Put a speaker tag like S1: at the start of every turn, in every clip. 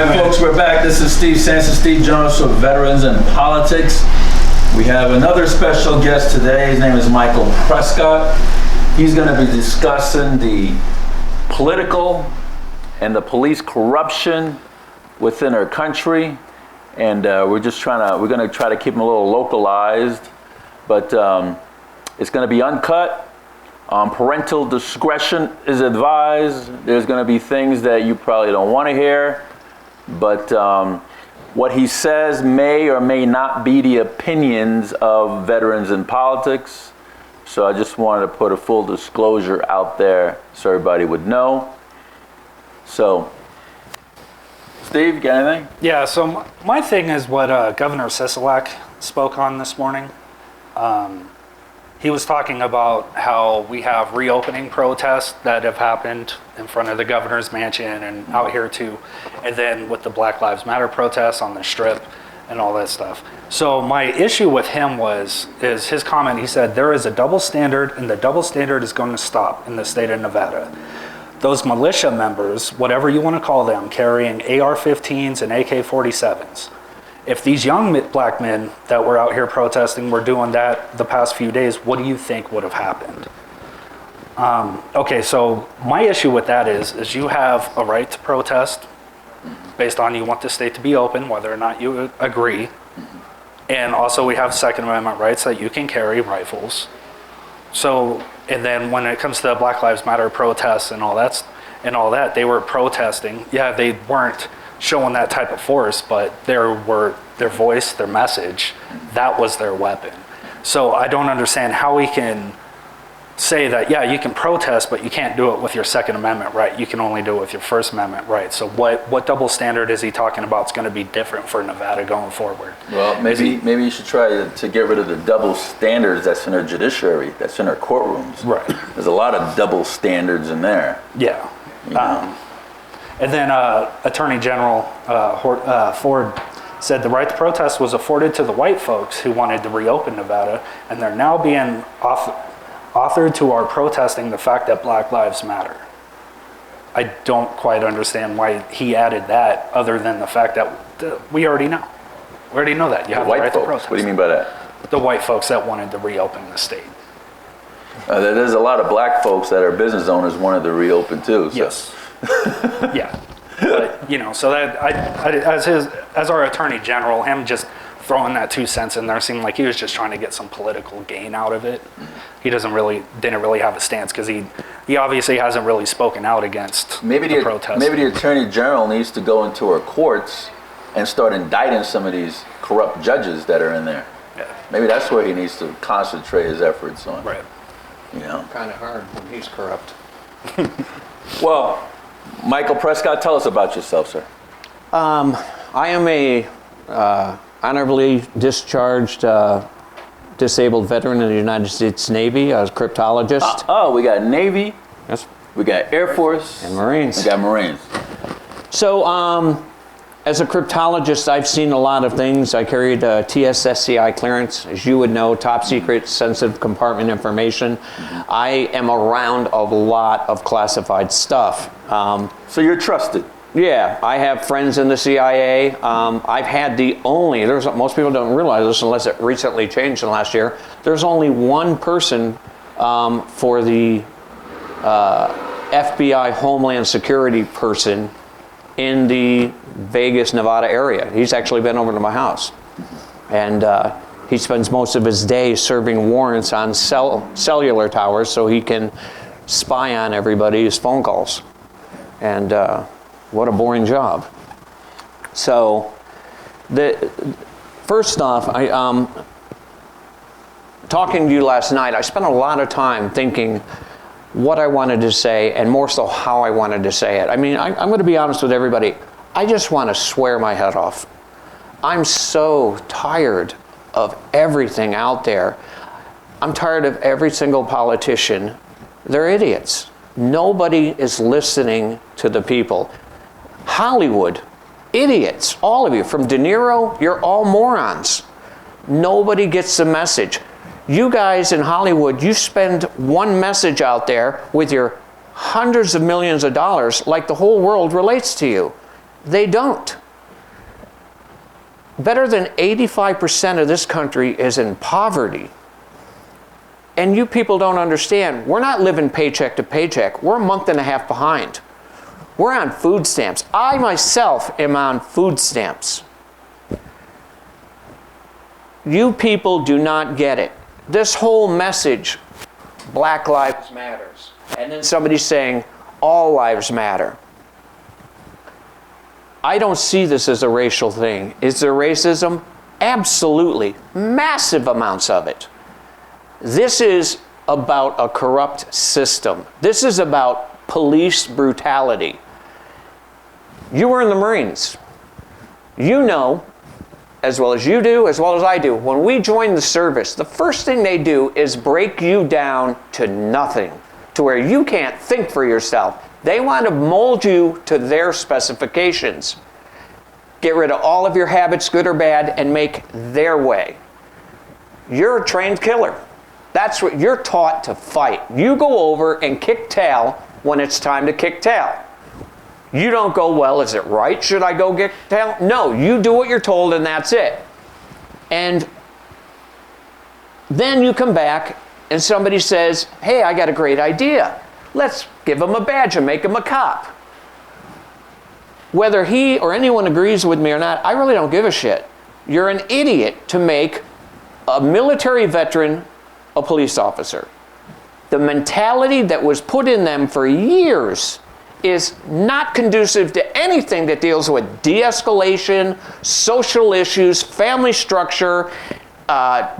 S1: right, folks, we're back. This is Steve Sanson, Steve Jonas of Veterans in Politics. We have another special guest today. His name is Michael Prescott. He's going to be discussing the political and the police corruption within our country. And we're going to try to keep them a little localized, but it's going to be uncut. Parental discretion is advised. There's going to be things that you probably don't want to hear, but what he says may or may not be the opinions of veterans in politics. So I just wanted to put a full disclosure out there so everybody would know. So, Steve, you got anything?
S2: Yeah, so my thing is what Governor Sisolak spoke on this morning. He was talking about how we have reopening protests that have happened in front of the governor's mansion and out here too, and then with the Black Lives Matter protests on the Strip and all that stuff. So my issue with him is his comment. He said there is a double standard, and the double standard is going to stop in the state of Nevada. Those militia members, whatever you want to call them, carrying AR-15s and AK-47s. If these young black men that were out here protesting were doing that the past few days, what do you think would have happened? Okay, so my issue with that is you have a right to protest based on you want the state to be open, whether or not you agree. And also we have Second Amendment rights that you can carry rifles. So, and then when it comes to the Black Lives Matter protests and all that, they were protesting. Yeah, they weren't showing that type of force, but their voice, their message, that was their weapon. So I don't understand how we can say that, yeah, you can protest, but you can't do it with your Second Amendment right. You can only do it with your First Amendment right. So what double standard is he talking about is going to be different for Nevada going forward?
S1: Well, maybe you should try to get rid of the double standards that's in our judiciary, that's in our courtrooms.
S2: Right.
S1: There's a lot of double standards in there.
S2: Yeah. And then Attorney General Ford said the right to protest was afforded to the white folks who wanted to reopen Nevada, and they're now being authored to our protesting the fact that Black Lives Matter. I don't quite understand why he added that, other than the fact that we already know. We already know that. You have the right to protest.
S1: What do you mean by that?
S2: The white folks that wanted to reopen the state.
S1: There's a lot of black folks that are business owners wanted to reopen too. So.
S2: Yes. Yeah. But, so that as our Attorney General, him just throwing that 2 cents in there seemed like he was just trying to get some political gain out of it. He didn't really have a stance because he obviously hasn't really spoken out against the protest. Maybe the Attorney General needs to go into our courts and start indicting some of these corrupt judges that are in there. Yeah. Maybe that's where he needs to concentrate his efforts on. Right.
S3: Kind of hard when he's corrupt.
S1: Well, Michael Prescott, tell us about yourself, sir.
S3: I am a honorably discharged disabled veteran in the United States Navy. I was a cryptologist.
S1: We got Navy.
S3: Yes.
S1: We got Air Force.
S3: And Marines.
S1: We got Marines.
S3: So, as a cryptologist, I've seen a lot of things. I carried a TSSCI clearance, as you would know, top secret, sensitive compartment information. I am around a lot of classified stuff.
S1: So you're trusted?
S3: Yeah, I have friends in the CIA. I've had most people don't realize this unless it recently changed in the last year. There's only one person for the FBI Homeland Security person in the Vegas, Nevada area. He's actually been over to my house. And he spends most of his day serving warrants on cellular towers so he can spy on everybody's phone calls. And what a boring job. So, first off, talking to you last night, I spent a lot of time thinking what I wanted to say, and more so how I wanted to say it. I mean, I'm going to be honest with everybody. I just want to swear my head off. I'm so tired of everything out there. I'm tired of every single politician. They're idiots. Nobody is listening to the people. Hollywood, idiots, all of you. From De Niro, you're all morons. Nobody gets the message. You guys in Hollywood, you spend one message out there with your hundreds of millions of dollars like the whole world relates to you. They don't. Better than 85% of this country is in poverty. And you people don't understand. We're not living paycheck to paycheck. We're a month and a half behind. We're on food stamps. I myself am on food stamps. You people do not get it. This whole message, Black Lives Matters, and then somebody saying, all lives matter. I don't see this as a racial thing. Is there racism? Absolutely. Massive amounts of it. This is about a corrupt system. This is about police brutality. You were in the Marines. You know, as well as you do, as well as I do, when we join the service, the first thing they do is break you down to nothing, to where you can't think for yourself. They want to mold you to their specifications. Get rid of all of your habits, good or bad, and make their way. You're a trained killer. That's what you're taught to fight. You go over and kick tail when it's time to kick tail. You don't go, well, is it right? Should I go kick tail? No, you do what you're told and that's it. And then you come back and somebody says, hey, I got a great idea. Let's give him a badge and make him a cop. Whether he or anyone agrees with me or not, I really don't give a shit. You're an idiot to make a military veteran a police officer. The mentality that was put in them for years is not conducive to anything that deals with de-escalation, social issues, family structure,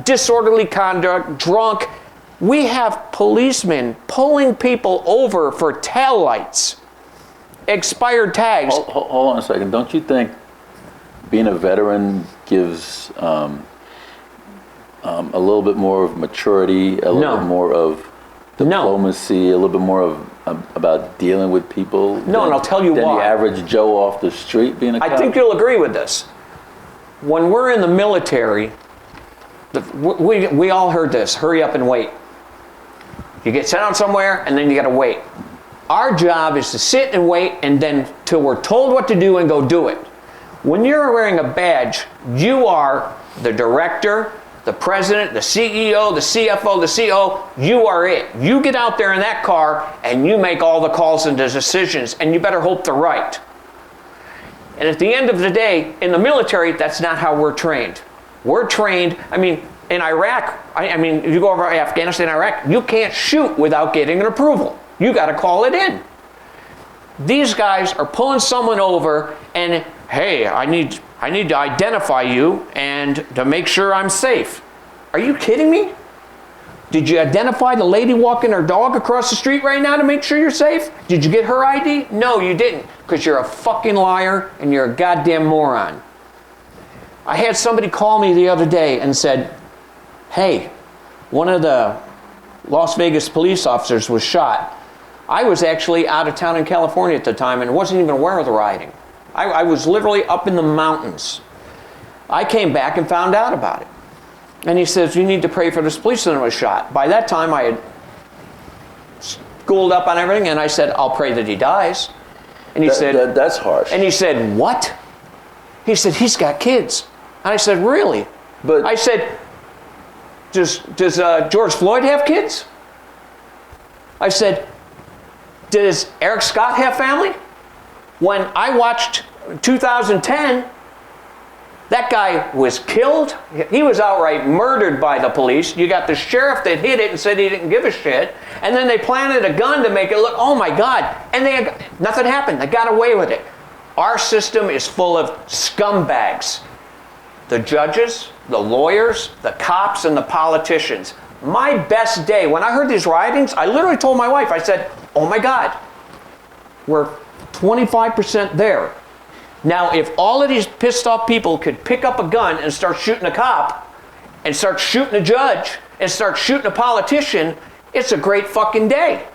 S3: disorderly conduct, drunk. We have policemen pulling people over for taillights, expired tags.
S1: Hold on a second. Don't you think being a veteran gives a little bit more of maturity, a little bit more of diplomacy, a little bit more of about dealing with people?
S3: No, and I'll tell you why.
S1: Than the average Joe off the street being a cop?
S3: I think you'll agree with this. When we're in the military, we all heard this, hurry up and wait. You get sent out somewhere and then you gotta wait. Our job is to sit and wait and then till we're told what to do and go do it. When you're wearing a badge, you are the director, the president, the CEO, the CFO, the CO, you are it. You get out there in that car and you make all the calls and the decisions, and you better hope they're right. And at the end of the day, in the military, that's not how we're trained. We're trained, in Iraq, you go over Afghanistan, Iraq, you can't shoot without getting an approval. You gotta call it in. These guys are pulling someone over and, hey, I need to identify you and to make sure I'm safe. Are you kidding me? Did you identify the lady walking her dog across the street right now to make sure you're safe? Did you get her ID? No, you didn't, because you're a fucking liar and you're a goddamn moron. I had somebody call me the other day and said, hey, one of the Las Vegas police officers was shot. I was actually out of town in California at the time and wasn't even aware of the rioting. I was literally up in the mountains. I came back and found out about it. And he says, you need to pray for this policeman that was shot. By that time, I had schooled up on everything, and I said, I'll pray that he dies. And he said,
S1: that's harsh.
S3: And he said, what? He said, he's got kids. And I said, really?
S1: But
S3: I said, does George Floyd have kids? I said, does Eric Scott have family? When I watched 2010, that guy was killed. He was outright murdered by the police. You got the sheriff that hit it and said he didn't give a shit. And then they planted a gun to make it look, oh my God. And nothing happened. They got away with it. Our system is full of scumbags. The judges, the lawyers, the cops, and the politicians. My best day, when I heard these riotings, I literally told my wife, I said, oh my God, we're 25% there. Now, if all of these pissed off people could pick up a gun and start shooting a cop, and start shooting a judge, and start shooting a politician, it's a great fucking day.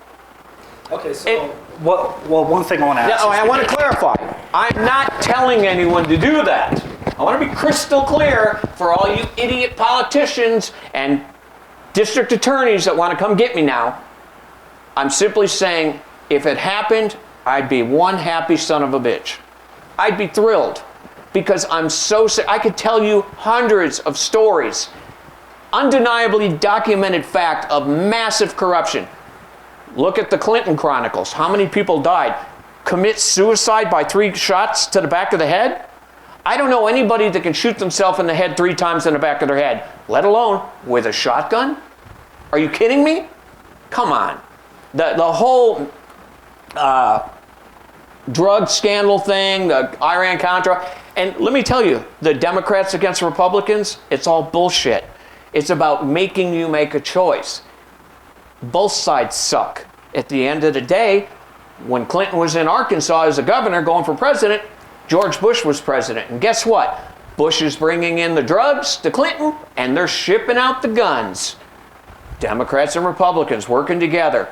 S2: Okay, so one thing I want to ask.
S3: I want to clarify. I'm not telling anyone to do that. I want to be crystal clear for all you idiot politicians and district attorneys that want to come get me now. I'm simply saying, if it happened, I'd be one happy son of a bitch. I'd be thrilled because I'm so sick. I could tell you hundreds of stories, undeniably documented fact of massive corruption. Look at the Clinton Chronicles. How many people died? Commit suicide by 3 shots to the back of the head? I don't know anybody that can shoot themselves in the head 3 times in the back of their head, let alone with a shotgun. Are you kidding me? Come on. The whole drug scandal thing, the Iran-Contra, and let me tell you, the Democrats against Republicans, it's all bullshit. It's about making you make a choice. Both sides suck. At the end of the day, when Clinton was in Arkansas as a governor going for president, George Bush was president. And guess what? Bush is bringing in the drugs to Clinton, and they're shipping out the guns. Democrats and Republicans working together.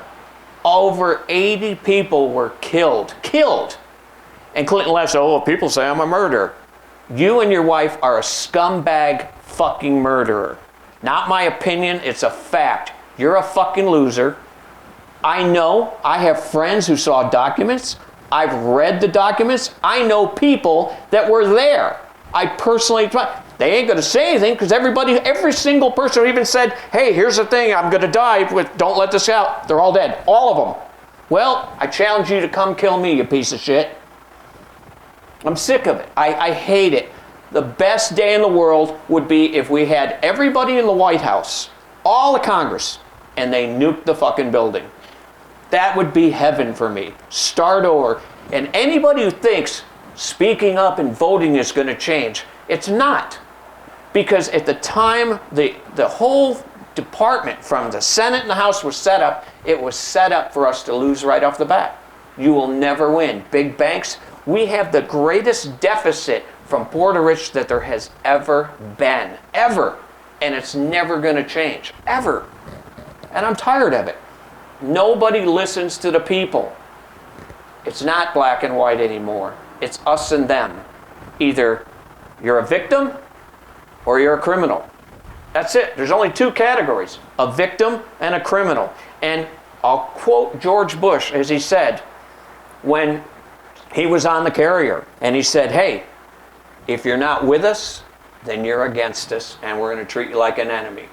S3: Over 80 people were killed. And Clinton left, oh, well, people say I'm a murderer. You and your wife are a scumbag fucking murderer. Not my opinion, it's a fact. You're a fucking loser. I know, I have friends who saw documents. I've read the documents. I know people that were there. I personally, they ain't gonna say anything because every single person even said, hey, here's the thing, I'm gonna die with, don't let this out. They're all dead, all of them. Well, I challenge you to come kill me, you piece of shit. I'm sick of it. I hate it. The best day in the world would be if we had everybody in the White House, all of Congress, and they nuked the fucking building. That would be heaven for me. Start over. And anybody who thinks speaking up and voting is going to change, it's not. Because at the time the whole department from the Senate and the House was set up, it was set up for us to lose right off the bat. You will never win. Big banks, we have the greatest deficit from poor to rich that there has ever been. Ever. And it's never going to change. Ever. And I'm tired of it. Nobody listens to the people. It's not black and white anymore. It's us and them. Either you're a victim or you're a criminal. That's it. There's only 2 categories, a victim and a criminal. And I'll quote George Bush as he said when he was on the carrier, and he said, hey, if you're not with us, then you're against us, and we're going to treat you like an enemy.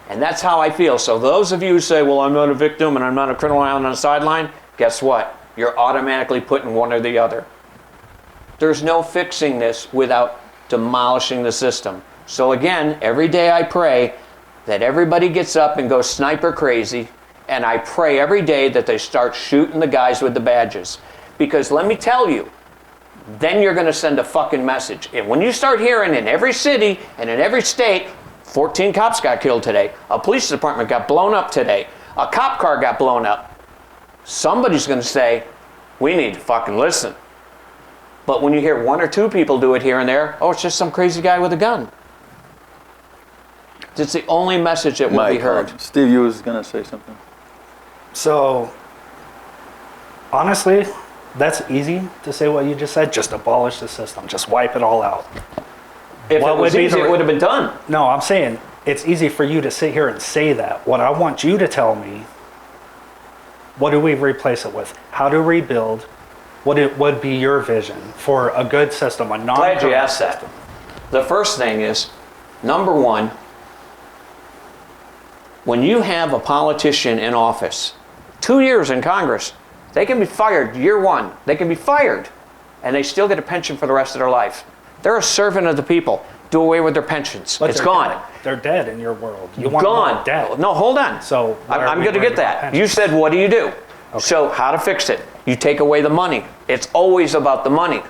S3: And that's how I feel. So those of you who say, well, I'm not a victim and I'm not a criminal on the sideline, guess what? You're automatically putting one or the other. There's no fixing this without demolishing the system. So again, every day I pray that everybody gets up and goes sniper crazy, and I pray every day that they start shooting the guys with the badges. Because let me tell you, then you're going to send a fucking message. And when you start hearing in every city and in every state, 14 cops got killed today, a police department got blown up today, a cop car got blown up, somebody's going to say, we need to fucking listen. But when you hear 1 or 2 people do it here and there, oh, it's just some crazy guy with a gun. It's the only message that will be heard.
S1: Steve, you was going to say something.
S2: So, honestly, that's easy to say what you just said. Just abolish the system. Just wipe it all out.
S3: If it was easy, it would have been done.
S2: No, I'm saying it's easy for you to sit here and say that. What I want you to tell me, what do we replace it with? How to rebuild? What it would be your vision for a good system, a non-corrupt
S3: Glad you asked that.
S2: system?
S3: The first thing is, number one, when you have a politician in office, 2 years in Congress, they can be fired year 1. They can be fired, and they still get a pension for the rest of their life. They're a servant of the people. Do away with their pensions.
S2: But
S3: it's gone.
S2: Dead. They're dead in your world. You want them dead.
S3: No, hold on.
S2: So
S3: I'm going to get that. You said, what do you do? Okay. So how to fix it? You take away the money. It's always about the money.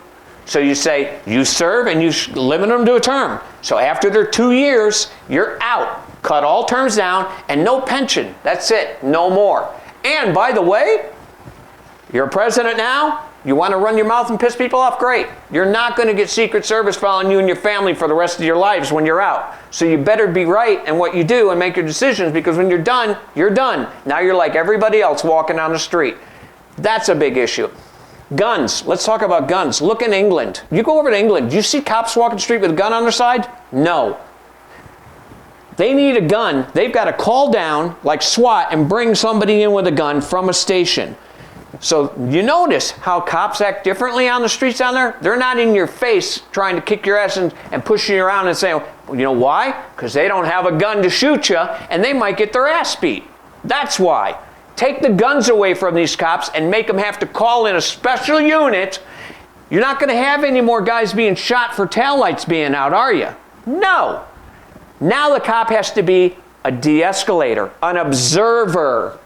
S3: So you say, you serve and you limit them to a term. So after their 2 years, you're out. Cut all terms down and no pension. That's it. No more. And by the way, you're president now. You want to run your mouth and piss people off? Great. You're not going to get Secret Service following you and your family for the rest of your lives when you're out. So you better be right in what you do and make your decisions, because when you're done, you're done. Now you're like everybody else walking down the street. That's a big issue. Guns. Let's talk about guns. Look in England. You go over to England. Do you see cops walking the street with a gun on their side? No. They need a gun. They've got to call down like SWAT and bring somebody in with a gun from a station. So you notice how cops act differently on the streets down there? They're not in your face trying to kick your ass and pushing you around and saying, you know why? Because they don't have a gun to shoot you and they might get their ass beat. That's why. Take the guns away from these cops and make them have to call in a special unit. You're not going to have any more guys being shot for taillights being out, are you? No. Now the cop has to be a de-escalator, an observer,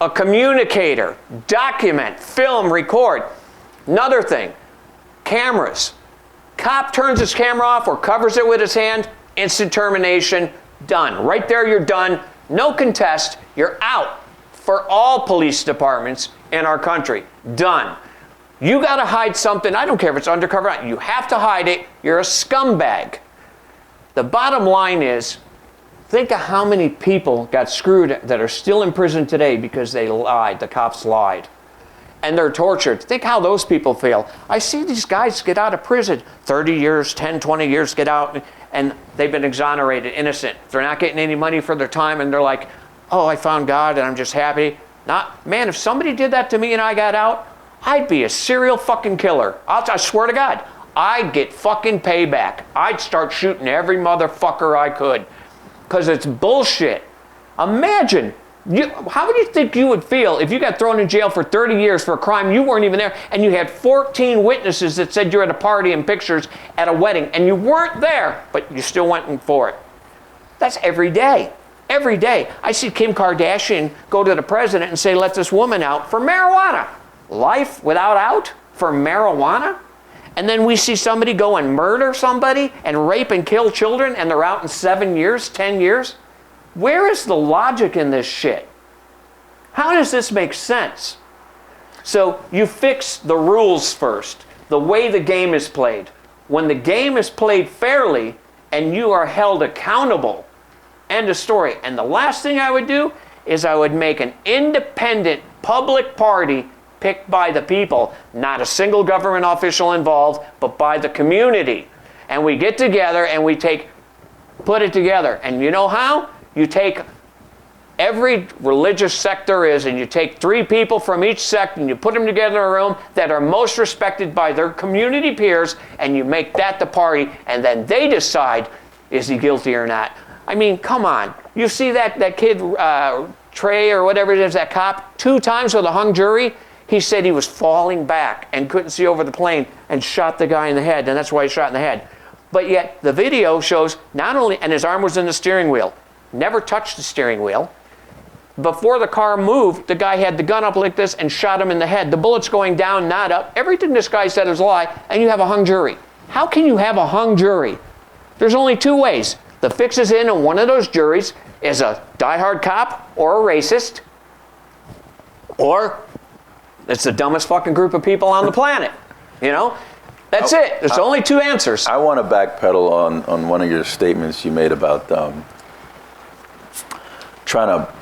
S3: a communicator, document, film, record. Another thing, cameras. Cop turns his camera off or covers it with his hand, instant termination, done. Right there, you're done. No contest, you're out for all police departments in our country. Done. You got to hide something. I don't care if it's undercover or not. You have to hide it. You're a scumbag. The bottom line is, think of how many people got screwed that are still in prison today because they lied. The cops lied. And they're tortured. Think how those people feel. I see these guys get out of prison, 30 years, 10, 20 years, get out, and they've been exonerated, innocent. They're not getting any money for their time, and they're like, oh, I found God, and I'm just happy. Man, if somebody did that to me and I got out, I'd be a serial fucking killer. I swear to God. I'd get fucking payback. I'd start shooting every motherfucker I could. Because it's bullshit. Imagine, how would you think you would feel if you got thrown in jail for 30 years for a crime you weren't even there, and you had 14 witnesses that said you're at a party and pictures at a wedding, and you weren't there, but you still went in for it? That's every day. Every day. I see Kim Kardashian go to the president and say, let this woman out for marijuana. Life without out for marijuana? And then we see somebody go and murder somebody and rape and kill children and they're out in 7 years, 10 years? Where is the logic in this shit? How does this make sense? So you fix the rules first, the way the game is played. When the game is played fairly and you are held accountable, end of story. And the last thing I would do is I would make an independent public party picked by the people, not a single government official involved, but by the community. And we get together and we put it together. And you know how? You take every religious sect there is, and you take 3 people from each sect and you put them together in a room that are most respected by their community peers, and you make that the party, and then they decide, is he guilty or not? I mean, come on. You see that kid, Trey or whatever it is, that cop, 2 times with a hung jury? He said he was falling back and couldn't see over the plane and shot the guy in the head, and that's why he shot in the head. But yet the video shows not only, and his arm was in the steering wheel, never touched the steering wheel. Before the car moved, the guy had the gun up like this and shot him in the head. The bullet's going down, not up. Everything this guy said is a lie, and you have a hung jury. How can you have a hung jury? There's only 2 ways. The fix is in, and one of those juries is a diehard cop or a racist, or it's the dumbest fucking group of people on the planet. You know? That's it. There's only 2 answers.
S1: I want to backpedal on one of your statements you made about trying to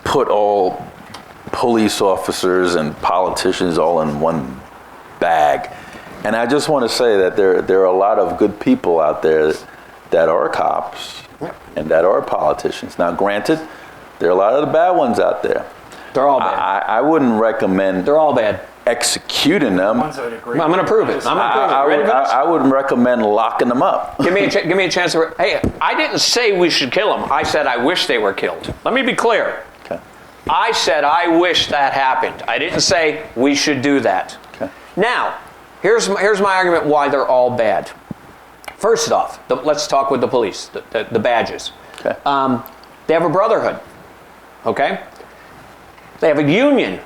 S1: put all police officers and politicians all in one bag. And I just want to say that there are a lot of good people out there that are cops and that are politicians. Now, granted, there are a lot of the bad ones out there.
S3: They're all bad.
S1: I wouldn't recommend.
S3: They're all bad.
S1: Executing them.
S2: Ones that would agree.
S3: I'm going to prove it.
S1: I would recommend locking them up.
S3: Give me a chance to. Hey, I didn't say we should kill them. I said I wish they were killed. Let me be clear.
S1: Okay.
S3: I said I wish that happened. I didn't say we should do that.
S1: Okay.
S3: Now, here's my argument why they're all bad. First off, let's talk with the police, the badges.
S1: Okay.
S3: They have a brotherhood. Okay? They have a union.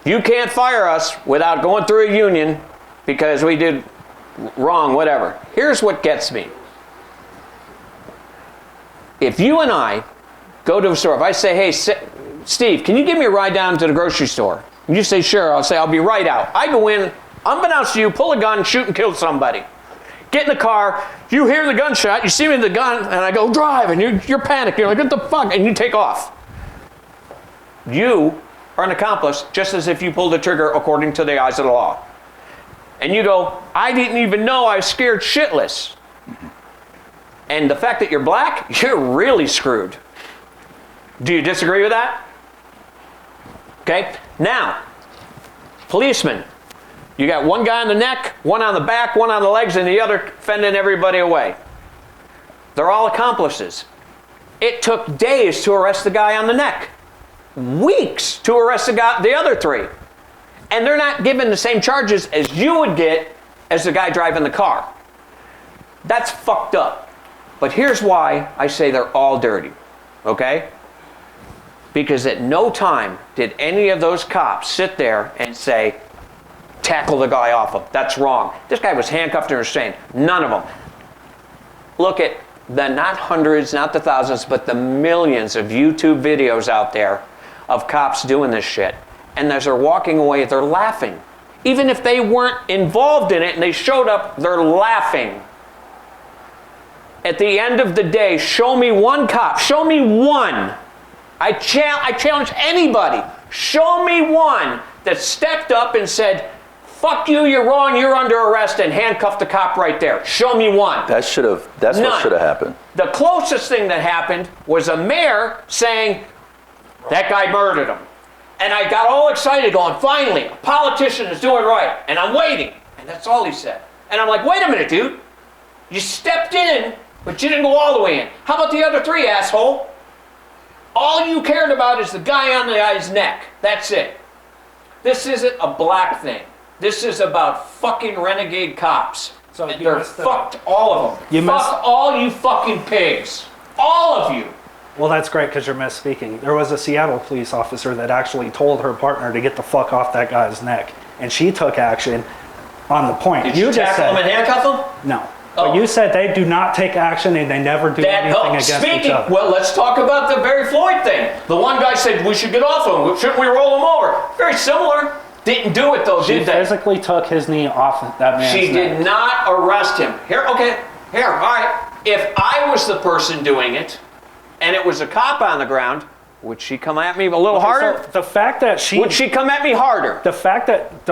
S3: You can't fire us without going through a union because we did wrong, whatever. Here's what gets me. If you and I go to a store, if I say, hey, Steve, can you give me a ride down to the grocery store? And you say, sure. I'll say, I'll be right out. I go in, unbeknownst to you, pull a gun, shoot and kill somebody. Get in the car, you hear the gunshot, you see me with the gun, and I go, drive, and you're panicked. You're like, what the fuck? And you take off. You are an accomplice, just as if you pulled the trigger according to the eyes of the law. And you go, I didn't even know, I was scared shitless. And the fact that you're black, you're really screwed. Do you disagree with that? Okay, now, Policemen. You got one guy on the neck, one on the back, one on the legs, and the other fending everybody away. They're all accomplices. It took days to arrest the guy on the neck. Weeks to arrest the other three. And they're not given the same charges as you would get as the guy driving the car. That's fucked up. But here's why I say they're all dirty, okay? Because at no time did any of those cops sit there and say, tackle the guy off him. That's wrong. This guy was handcuffed and restrained. None of them. Look at the not hundreds, not the thousands, but the millions of YouTube videos out there of cops doing this shit. And as they're walking away, they're laughing. Even if they weren't involved in it and they showed up, they're laughing. At the end of the day, show me one cop. Show me one. I challenge anybody. Show me one that stepped up and said, fuck you, you're wrong, you're under arrest, and handcuffed the cop right there. Show me one.
S1: That's
S3: None.
S1: what should have happened.
S3: The closest thing that happened was a mayor saying, that guy murdered him. And I got all excited going, finally, a politician is doing right. And I'm waiting. And that's all he said. And I'm like, wait a minute, dude. You stepped in, but you didn't go all the way in. How about the other three, asshole? All you cared about is the guy on the guy's neck. That's it. This isn't a black thing. This is about fucking renegade cops.
S2: So
S3: and
S2: you
S3: they're
S2: missed
S3: fucked, all of them. Fuck all you fucking pigs. All of you.
S2: Well, that's great because you're misspeaking. There was a Seattle police officer that actually told her partner to get the fuck off that guy's neck. And she took action on the point.
S3: Did you tackle him and handcuff him?
S2: No.
S3: Oh.
S2: But you said they do not take action and they never do anything against each other.
S3: Well, let's talk about the Barry Floyd thing. The one guy said we should get off him. Shouldn't we roll him over? Very similar. Didn't do it though, did they?
S2: She physically took his knee off that man's neck.
S3: She did not arrest him. Here, all right. If I was the person doing it, and it was a cop on the ground, would she come at me a little harder?
S2: So the fact that
S3: Would she come at me harder?
S2: The fact that,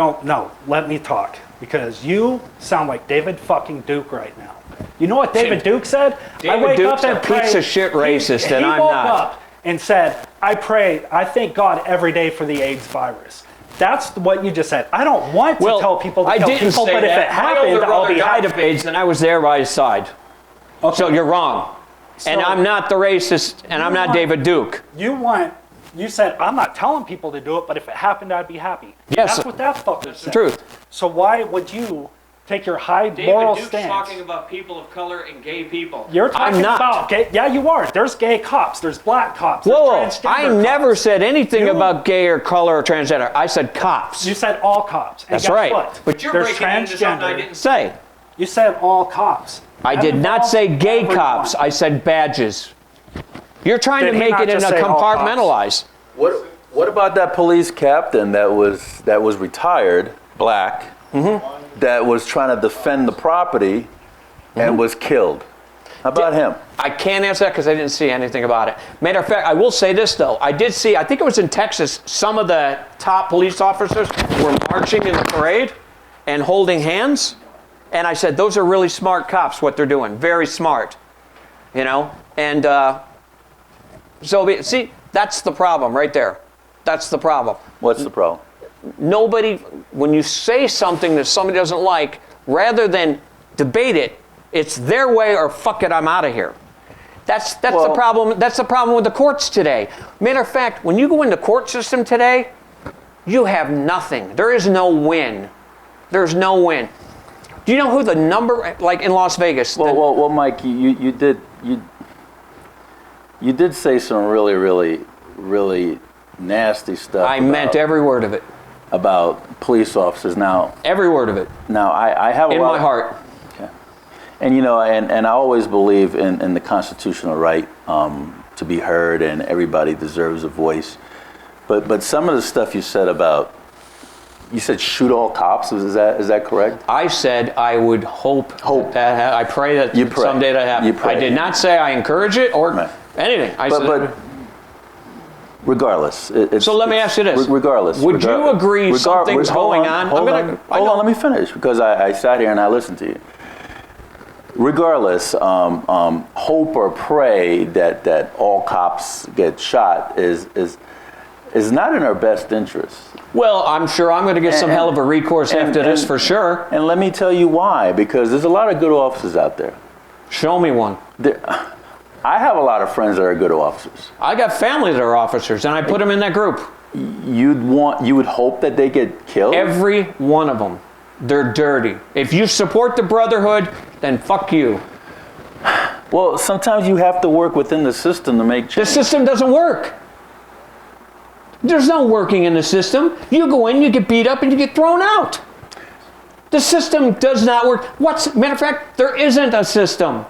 S2: let me talk. Because you sound like David fucking Duke right now. You know what David Duke said?
S3: David Duke's a piece of shit racist, and I'm not.
S2: He woke up and said, I thank God every day for the AIDS virus. That's what you just said. I don't want to tell people to kill people, but if it happened, I'll be happy.
S3: died of AIDS, and I was there by his side. Okay. So you're wrong. And I'm not the racist, and I'm not David Duke.
S2: You said, I'm not telling people to do it, but if it happened, I'd be happy.
S3: Yes.
S2: That's what that fucker said.
S3: It's the truth.
S2: So why would you take your high moral stance?
S3: David Duke's talking about people of color and gay people.
S2: You're talking about gay. Yeah, you are. There's gay cops. There's black cops.
S3: Whoa,
S2: there's
S3: I
S2: transgender
S3: never
S2: cops.
S3: said anything about gay or color or transgender. I said cops.
S2: You said all cops. And
S3: That's
S2: guess
S3: right.
S2: What?
S3: But you're
S2: there's
S3: breaking into something I didn't say.
S2: You said all cops.
S3: I did not say gay cops. I said badges. You're trying to make it in a compartmentalize.
S1: What about that police captain that was retired, black, that was trying to defend the property and was killed? How about him?
S3: I can't answer that because I didn't see anything about it. Matter of fact, I will say this though. I did see, I think it was in Texas, some of the top police officers were marching in the parade and holding hands. And I said, those are really smart cops, what they're doing. Very smart. You know? And see, that's the problem right there. That's the problem.
S1: What's the problem?
S3: Nobody, when you say something that somebody doesn't like, rather than debate it, it's their way or fuck it, I'm out of here. That's the problem. That's the problem with the courts today. Matter of fact, when you go into the court system today, you have nothing. There is no win. There's no win. Do you know who the number, like in Las Vegas?
S1: Well, Mike, you did say some really nasty stuff.
S3: I meant every word of it.
S1: About police officers. Now,
S3: every word of it.
S1: Now, I have
S3: in my heart.
S1: Okay. And you know, and I always believe in the constitutional right to be heard, and everybody deserves a voice. But some of the stuff you said about, you said shoot all cops. Is that correct?
S3: I said I would hope that I pray that someday that happens. I did not say I encourage it or anything. But
S1: regardless,
S3: so let me ask you this:
S1: regardless,
S3: would you agree something's going on?
S1: Hold on, let me finish because I sat here and I listened to you. Regardless, hope or pray that all cops get shot is not in our best interest.
S3: Well, I'm sure I'm going to get some hell of a recourse after this for sure.
S4: And let me tell you why, because there's a lot of good officers out there.
S3: Show me one.
S4: I have a lot of friends that are good officers.
S3: I got family that are officers, and I put them in that group.
S4: You would hope that they get killed?
S3: Every one of them. They're dirty. If you support the brotherhood, then fuck you.
S4: Well, sometimes you have to work within the system to make change.
S3: The system doesn't work. There's no working in the system. You go in, you get beat up, and you get thrown out. The system does not work. Matter of fact, there isn't a system.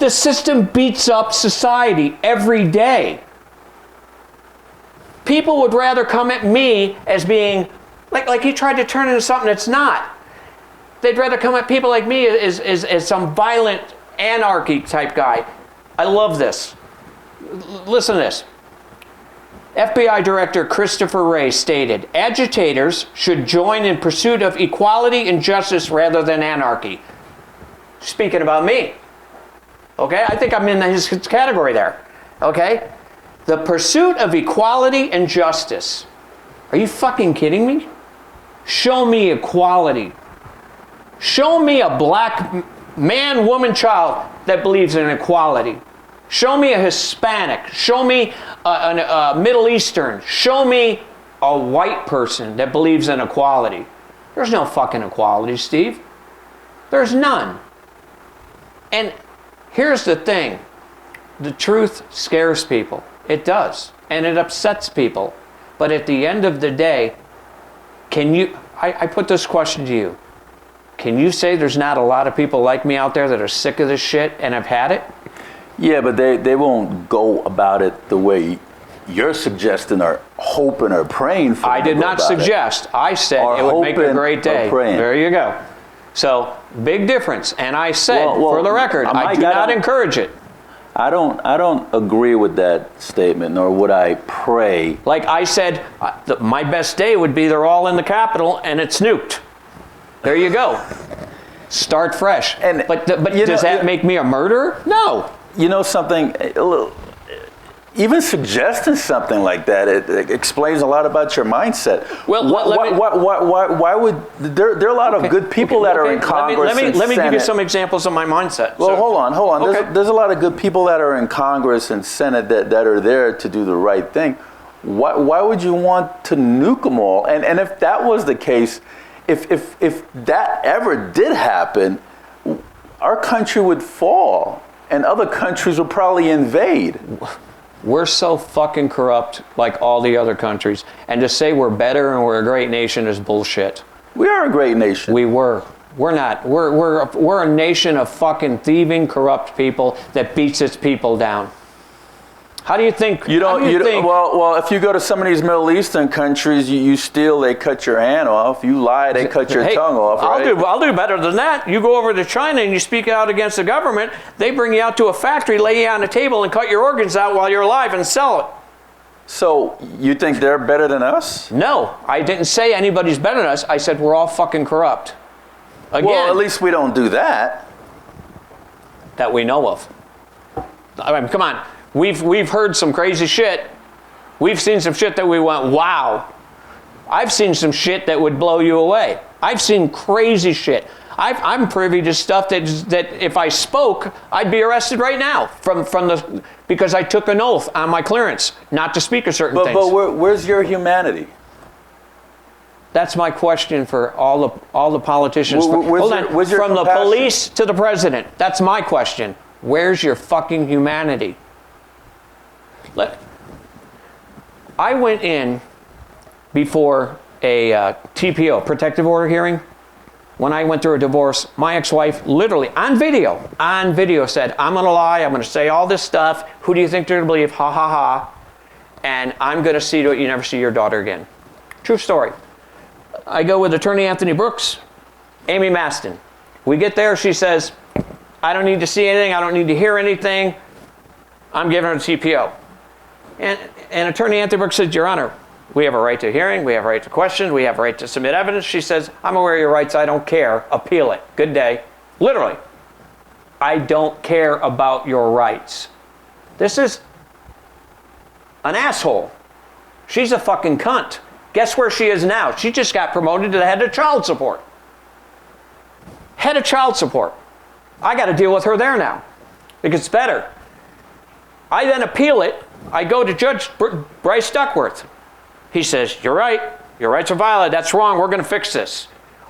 S3: The system beats up society every day. People would rather come at me as being, like he tried to turn into something that's not. They'd rather come at people like me as some violent anarchy type guy. I love this. Listen to this. FBI Director Christopher Wray stated, agitators should join in pursuit of equality and justice rather than anarchy. Speaking about me. Okay, I think I'm in his category there. Okay? The pursuit of equality and justice. Are you fucking kidding me? Show me equality. Show me a black man, woman, child that believes in equality. Show me a Hispanic. Show me a Middle Eastern. Show me a white person that believes in equality. There's no fucking equality, Steve. There's none. And here's the thing. The truth scares people. It does. And it upsets people. But at the end of the day, I put this question to you. Can you say there's not a lot of people like me out there that are sick of this shit and have had it?
S4: Yeah, but they won't go about it the way you're suggesting or hoping or praying for.
S3: I did not suggest. I said it would make a great day. There you go. So, big difference. And I said, for the record, I do not encourage it.
S4: I don't agree with that statement, nor would I pray.
S3: Like I said, my best day would be they're all in the Capitol and it's nuked. There you go. Start fresh. But does that make me a murderer? No.
S4: You know something? Even suggesting something like that, it explains a lot about your mindset.
S3: Well,
S4: why would there are a lot of good people that are in Congress?
S3: Let me give you some examples of my mindset.
S4: Well, hold on.
S3: Okay.
S4: There's a lot of good people that are in Congress and Senate that are there to do the right thing. Why would you want to nuke them all? And if that was the case, if that ever did happen, our country would fall and other countries would probably invade.
S3: We're so fucking corrupt like all the other countries. And to say we're better and we're a great nation is bullshit.
S4: We are a great nation.
S3: We were. We're not. We're a nation of fucking thieving, corrupt people that beats its people down. How do you think?
S4: Well, if you go to some of these Middle Eastern countries, you steal, they cut your hand off. You lie, they cut your tongue off. Right?
S3: I'll do better than that. You go over to China and you speak out against the government. They bring you out to a factory, lay you on a table, and cut your organs out while you're alive and sell it.
S4: So you think they're better than us?
S3: No, I didn't say anybody's better than us. I said we're all fucking corrupt. Again,
S4: well, at least we don't do that.
S3: That we know of. I mean, come on. We've heard some crazy shit. We've seen some shit that we went, wow. I've seen some shit that would blow you away. I've seen crazy shit. I'm privy to stuff that if I spoke, I'd be arrested right now because I took an oath on my clearance not to speak of certain things.
S4: But where's your humanity?
S3: That's my question for all the politicians. From
S4: compassion?
S3: The police to the president. That's my question. Where's your fucking humanity? I went in before a TPO, protective order hearing. When I went through a divorce, my ex-wife literally on video said, I'm going to lie, I'm going to say all this stuff. Who do you think they're going to believe? Ha ha ha. And I'm going to see to it you never see your daughter again. True story. I go with Attorney Anthony Brooks, Amy Maston. We get there, she says, I don't need to see anything, I don't need to hear anything. I'm giving her the TPO. And Attorney Anthony Brooks said, Your Honor, we have a right to hearing, we have a right to question, we have a right to submit evidence. She says, I'm aware of your rights, I don't care, appeal it. Good day. Literally. I don't care about your rights. This is an asshole. She's a fucking cunt. Guess where she is now? She just got promoted to the head of child support. Head of child support. I got to deal with her there now because it's better. I then appeal it. I go to Judge Bryce Stuckworth. He says, you're right. Your rights are violated. That's wrong. We're going to fix this.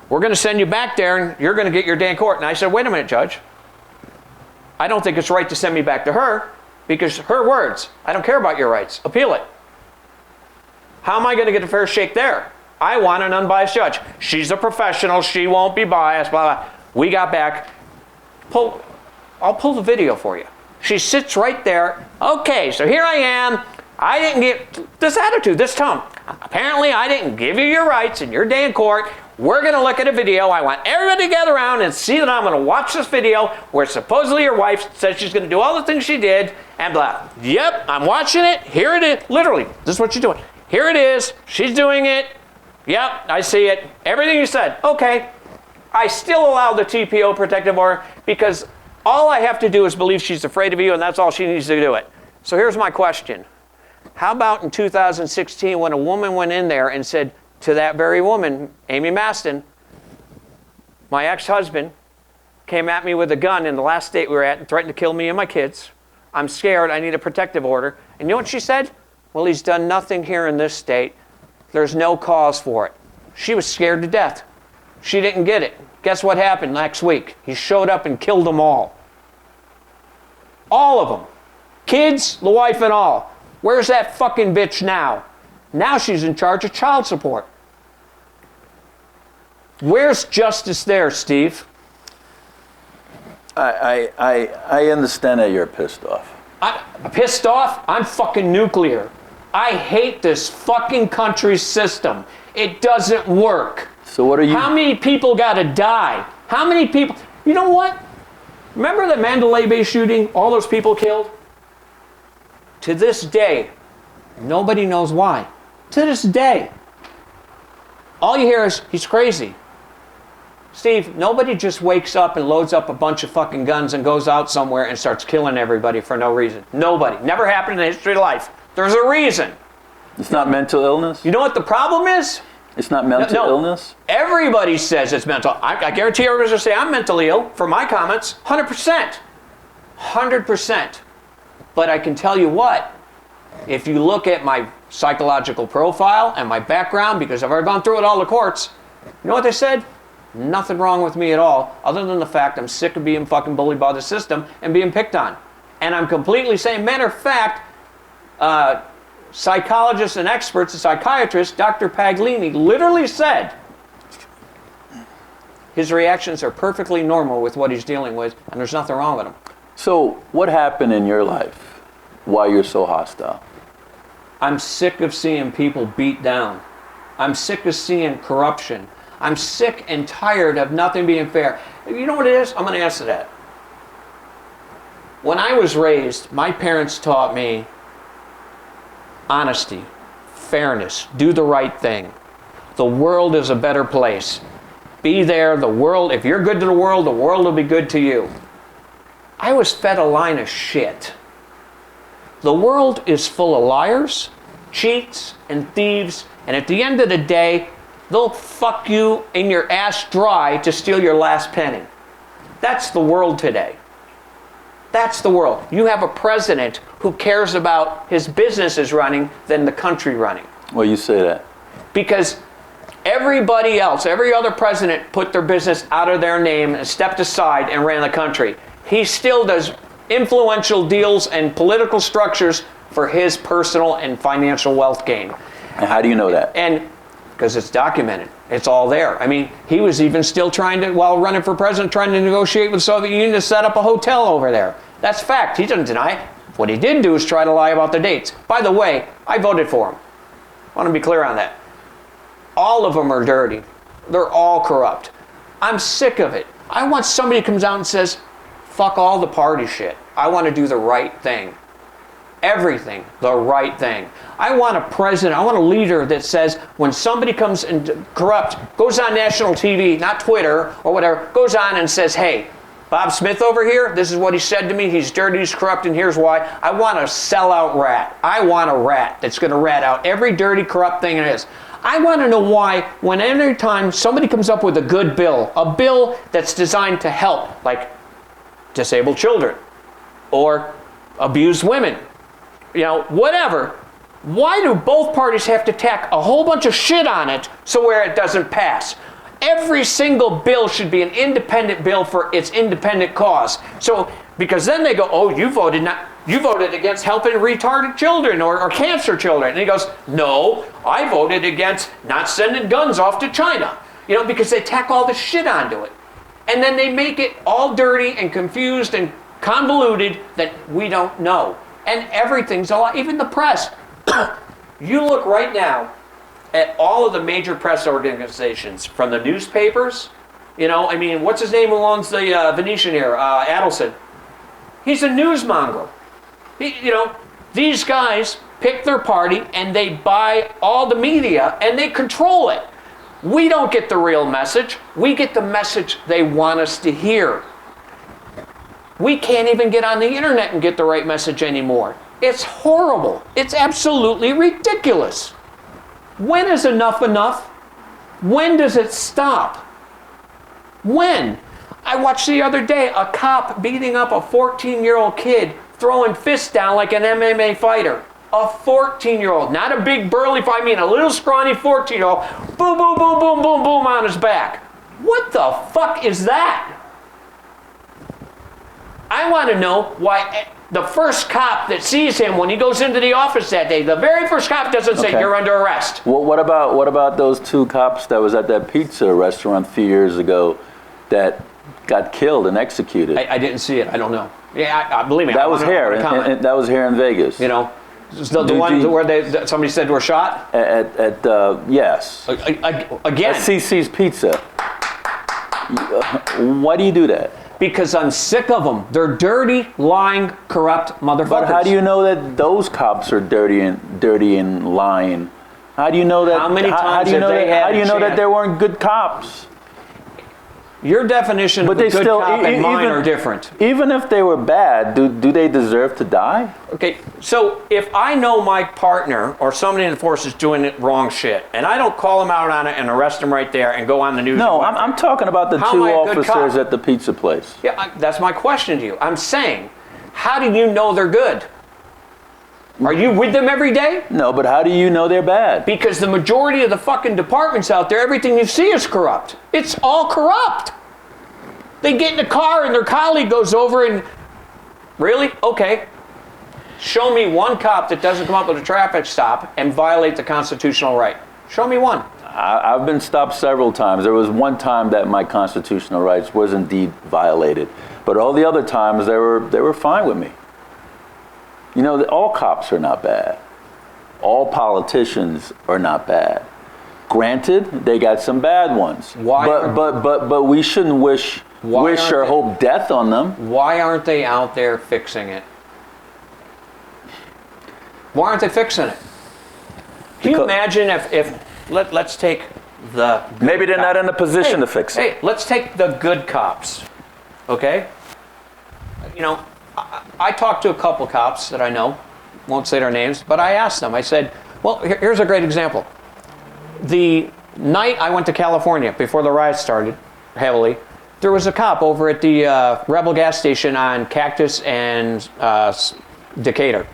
S3: We're going to send you back there and you're going to get your day in court. And I said, wait a minute, Judge. I don't think it's right to send me back to her because her words. I don't care about your rights. Appeal it. How am I going to get a fair shake there? I want an unbiased judge. She's a professional. She won't be biased. Blah, blah. We got back. I'll pull the video for you. She sits right there. Okay, so here I am. I didn't get this attitude, this tone. Apparently, I didn't give you your rights in your day in court. We're going to look at a video. I want everybody to gather around and see that I'm going to watch this video where supposedly your wife says she's going to do all the things she did and blah. Yep, I'm watching it. Here it is. Literally, this is what she's doing. Here it is. She's doing it. Yep, I see it. Everything you said. Okay. I still allow the TPO protective order because all I have to do is believe she's afraid of you, and that's all she needs to do it. So here's my question. How about in 2016 when a woman went in there and said to that very woman, Amy Maston, my ex-husband came at me with a gun in the last state we were at and threatened to kill me and my kids. I'm scared. I need a protective order. And you know what she said? Well, he's done nothing here in this state. There's no cause for it. She was scared to death. She didn't get it. Guess what happened next week? He showed up and killed them all. All of them. Kids, the wife and all. Where's that fucking bitch now? Now she's in charge of child support. Where's justice there, Steve?
S4: I understand that you're pissed off.
S3: I'm pissed off? I'm fucking nuclear. I hate this fucking country's system. It doesn't work.
S4: So what are you...
S3: How many people gotta die? How many people... You know what? Remember the Mandalay Bay shooting? All those people killed? To this day, nobody knows why. To this day. All you hear is, he's crazy. Steve, nobody just wakes up and loads up a bunch of fucking guns and goes out somewhere and starts killing everybody for no reason. Nobody. Never happened in the history of life. There's a reason.
S4: It's not mental illness?
S3: You know what the problem is?
S4: It's not mental illness?
S3: Everybody says it's mental. I guarantee everybody's going to say I'm mentally ill for my comments. 100%. 100%. But I can tell you what, if you look at my psychological profile and my background, because I've already gone through it all the courts, you know what they said? Nothing wrong with me at all, other than the fact I'm sick of being fucking bullied by the system and being picked on. And I'm completely sane. Matter of fact, psychologists and experts, a psychiatrist, Dr. Paglini, literally said his reactions are perfectly normal with what he's dealing with, and there's nothing wrong with him.
S4: So what happened in your life why you're so hostile?
S3: I'm sick of seeing people beat down. I'm sick of seeing corruption. I'm sick and tired of nothing being fair. You know what it is? I'm going to answer that. When I was raised, my parents taught me honesty, fairness, do the right thing. The world is a better place. Be there, the world, if you're good to the world will be good to you. I was fed a line of shit. The world is full of liars, cheats, and thieves, and at the end of the day, they'll fuck you in your ass dry to steal your last penny. That's the world today. That's the world. You have a president who cares about his businesses running than the country running.
S4: Well, you say that.
S3: Because everybody else, every other president put their business out of their name and stepped aside and ran the country. He still does influential deals and political structures for his personal and financial wealth gain.
S4: And how do you know that?
S3: And because it's documented. It's all there. I mean, he was even still trying to, while running for president, trying to negotiate with the Soviet Union to set up a hotel over there. That's fact. He doesn't deny it. What he did do is try to lie about the dates. By the way, I voted for him. I want to be clear on that. All of them are dirty. They're all corrupt. I'm sick of it. I want somebody who comes out and says, fuck all the party shit. I want to do the right thing. Everything, the right thing. I want a president, I want a leader that says when somebody comes and corrupt, goes on national TV, not Twitter or whatever, goes on and says, hey, Bob Smith over here, this is what he said to me. He's dirty, he's corrupt, and here's why. I want a sellout rat. I want a rat that's going to rat out every dirty, corrupt thing it is. I want to know why, when every time somebody comes up with a good bill, a bill that's designed to help, like disabled children or abused women, whatever, why do both parties have to tack a whole bunch of shit on it so where it doesn't pass? Every single bill should be an independent bill for its independent cause. So, because then they go, oh, you voted against helping retarded children or cancer children. And he goes, no, I voted against not sending guns off to China. Because they tack all this shit onto it. And then they make it all dirty and confused and convoluted that we don't know. And everything's a lot, even the press. You look right now at all of the major press organizations, from the newspapers, what's his name who owns the Venetian here, Adelson? He's a newsmonger. These guys pick their party and they buy all the media and they control it. We don't get the real message. We get the message they want us to hear. We can't even get on the internet and get the right message anymore. It's horrible. It's absolutely ridiculous. When is enough enough? When does it stop? When? I watched the other day a cop beating up a 14-year-old kid, throwing fists down like an MMA fighter. A 14-year-old, not a big burly, a little scrawny 14-year-old, boom, boom, boom, boom, boom, boom on his back. What the fuck is that? I want to know why the first cop that sees him when he goes into the office that day, the very first cop doesn't say, you're under arrest.
S4: Well, what about those two cops that was at that pizza restaurant a few years ago that got killed and executed?
S3: I didn't see it. I don't know. Yeah, I believe me.
S4: That was here. That was here in Vegas.
S3: The ones where somebody said were shot?
S4: Yes.
S3: Again.
S4: At CC's Pizza. Why do you do that?
S3: Because I'm sick of them. They're dirty, lying, corrupt motherfuckers.
S4: But how do you know that those cops are dirty and lying? How do you know that?
S3: How many times have they had?
S4: How do you know that there weren't good cops?
S3: Your definition of a good cop and mine are different.
S4: Even if they were bad, do they deserve to die?
S3: Okay, so if I know my partner or somebody in the force is doing it wrong shit, and I don't call them out on it and arrest them right there and go on the news.
S4: No, I'm talking about the two officers at the pizza place.
S3: Yeah, that's my question to you. I'm saying, how do you know they're good? Are you with them every day?
S4: No, but how do you know they're bad?
S3: Because the majority of the fucking departments out there, everything you see is corrupt. It's all corrupt. They get in the car and their colleague goes over and, really? Okay. Show me one cop that doesn't come up with a traffic stop and violate the constitutional right. Show me one.
S4: I've been stopped several times. There was one time that my constitutional rights was indeed violated. But all the other times, they were fine with me. All cops are not bad. All politicians are not bad. Granted, they got some bad ones.
S3: Why?
S4: But we shouldn't wish or hope death on them.
S3: Why aren't they out there fixing it? Why aren't they fixing it? Can you imagine if let's take the
S4: maybe they're not in a position to fix it.
S3: Hey, let's take the good cops. Okay? I talked to a couple cops that I know, won't say their names, but I asked them, I said, well, here's a great example. The night I went to California, before the riots started, heavily, there was a cop over at the Rebel gas station on Cactus and Decatur.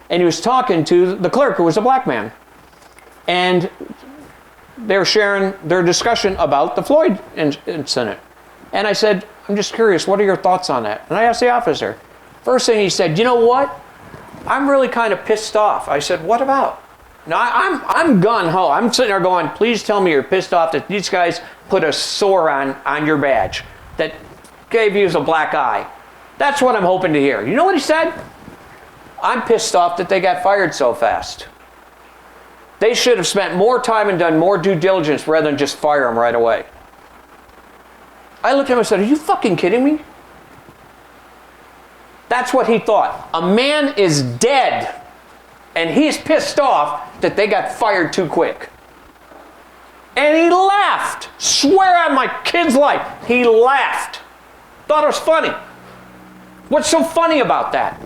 S3: And he was talking to the clerk, who was a black man. And they were sharing their discussion about the Floyd incident. And I said, I'm just curious, what are your thoughts on that? And I asked the officer. First thing he said, you know what? I'm really kind of pissed off. I said, what about? Now, I'm gung-ho. I'm sitting there going, please tell me you're pissed off that these guys put a sore on your badge that gave you a black eye. That's what I'm hoping to hear. You know what he said? I'm pissed off that they got fired so fast. They should have spent more time and done more due diligence rather than just fire them right away. I looked at him and said, are you fucking kidding me? That's what he thought. A man is dead, and he's pissed off that they got fired too quick. And he laughed. Swear on my kid's life, he laughed. Thought it was funny. What's so funny about that?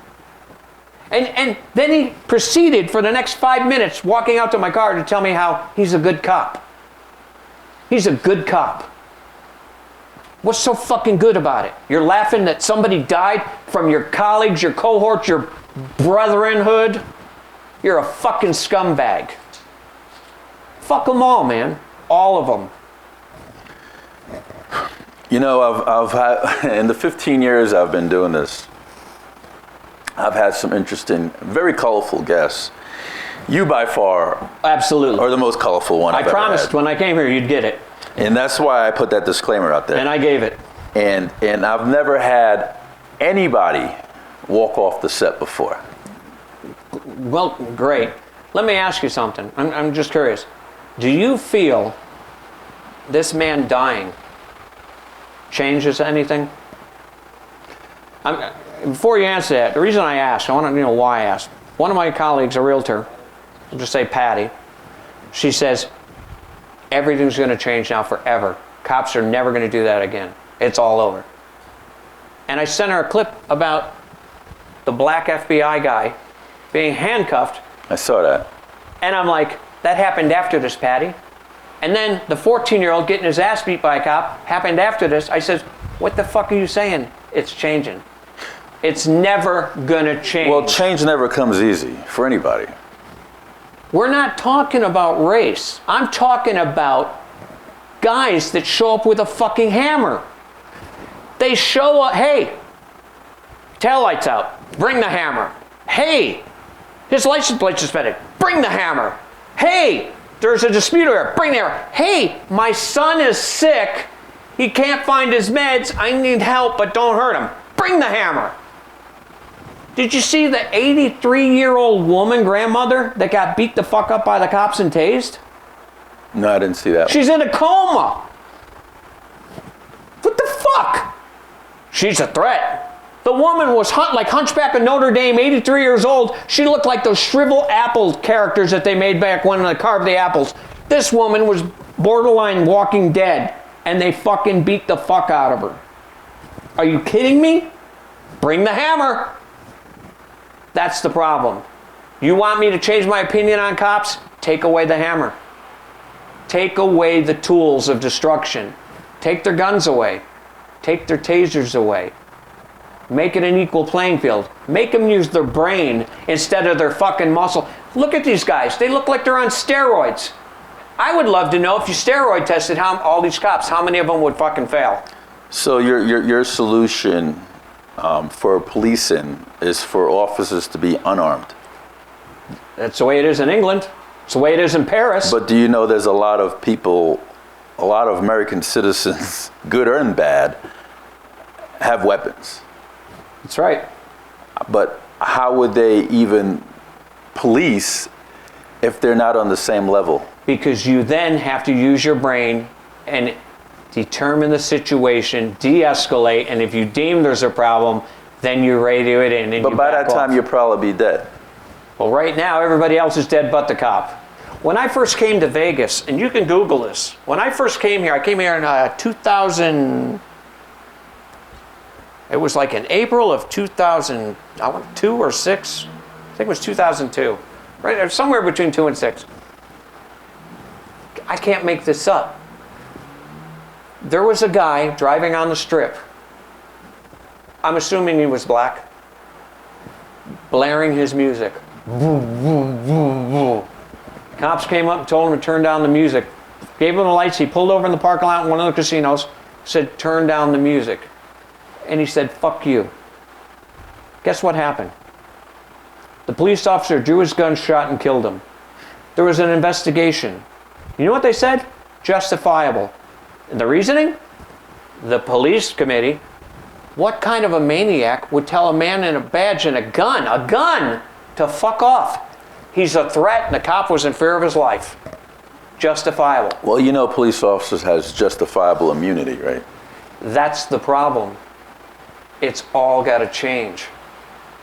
S3: And then he proceeded for the next 5 minutes walking out to my car to tell me how he's a good cop. He's a good cop. What's so fucking good about it? You're laughing that somebody died from your colleagues, your cohorts, your brotherhood? You're a fucking scumbag. Fuck them all, man. All of them.
S4: You know, I've had, in the 15 years I've been doing this, I've had some interesting, very colorful guests. You by far
S3: Absolutely.
S4: are the most colorful one
S3: I
S4: I've ever
S3: promised
S4: had.
S3: when I came here you'd get it.
S4: And that's why I put that disclaimer out there.
S3: And I gave it.
S4: And I've never had anybody walk off the set before.
S3: Well, great. Let me ask you something. I'm just curious. Do you feel this man dying changes anything? Before you answer that, the reason I asked, I want to know why I asked. One of my colleagues, a realtor, I'll just say Patty, she says, everything's going to change now forever. Cops are never going to do that again. It's all over. And I sent her a clip about the black FBI guy being handcuffed.
S4: I saw that.
S3: And I'm like, that happened after this, Patty. And then the 14-year-old getting his ass beat by a cop happened after this. I said, what the fuck are you saying? It's changing. It's never gonna change.
S4: Well, change never comes easy for anybody.
S3: We're not talking about race. I'm talking about guys that show up with a fucking hammer. They show up, hey, taillights out, bring the hammer. Hey, his license plate suspended, bring the hammer. Hey, there's a dispute here, bring the hammer. Hey, my son is sick, he can't find his meds, I need help, but don't hurt him. Bring the hammer. Did you see the 83-year-old woman, grandmother, that got beat the fuck up by the cops and tased?
S4: No, I didn't see that.
S3: She's in a coma. What the fuck? She's a threat. The woman was like Hunchback of Notre Dame, 83 years old. She looked like those shriveled apple characters that they made back when they carved the apples. This woman was borderline Walking Dead, and they fucking beat the fuck out of her. Are you kidding me? Bring the hammer. That's the problem. You want me to change my opinion on cops? Take away the hammer. Take away the tools of destruction. Take their guns away. Take their tasers away. Make it an equal playing field. Make them use their brain instead of their fucking muscle. Look at these guys. They look like they're on steroids. I would love to know if you steroid tested all these cops, how many of them would fucking fail?
S4: So your solution for policing is for officers to be unarmed.
S3: That's the way it is in England. It's the way it is in Paris.
S4: But do you know there's a lot of people, a lot of American citizens, good and bad, have weapons.
S3: That's right.
S4: But how would they even police if they're not on the same level?
S3: Because you then have to use your brain and determine the situation, de-escalate, and if you deem there's a problem, then you radio it in. And
S4: But by that time, you'll probably be dead.
S3: Well, right now, everybody else is dead but the cop. When I first came to Vegas, and you can Google this, when I first came here, I came here in 2000, it was like in April of 2002 or 6, I think it was 2002, right, somewhere between 2 and 6. I can't make this up. There was a guy driving on the strip. I'm assuming he was black, blaring his music. Cops came up and told him to turn down the music. Gave him the lights. He pulled over in the parking lot in one of the casinos, said, turn down the music. And he said, fuck you. Guess what happened? The police officer drew his gun, shot, and killed him. There was an investigation. You know what they said? Justifiable. And the reasoning? The police committee. What kind of a maniac would tell a man in a badge and a gun, to fuck off? He's a threat, and the cop was in fear of his life. Justifiable.
S4: Well, you know, police officers has justifiable immunity, right?
S3: That's the problem. It's all got to change.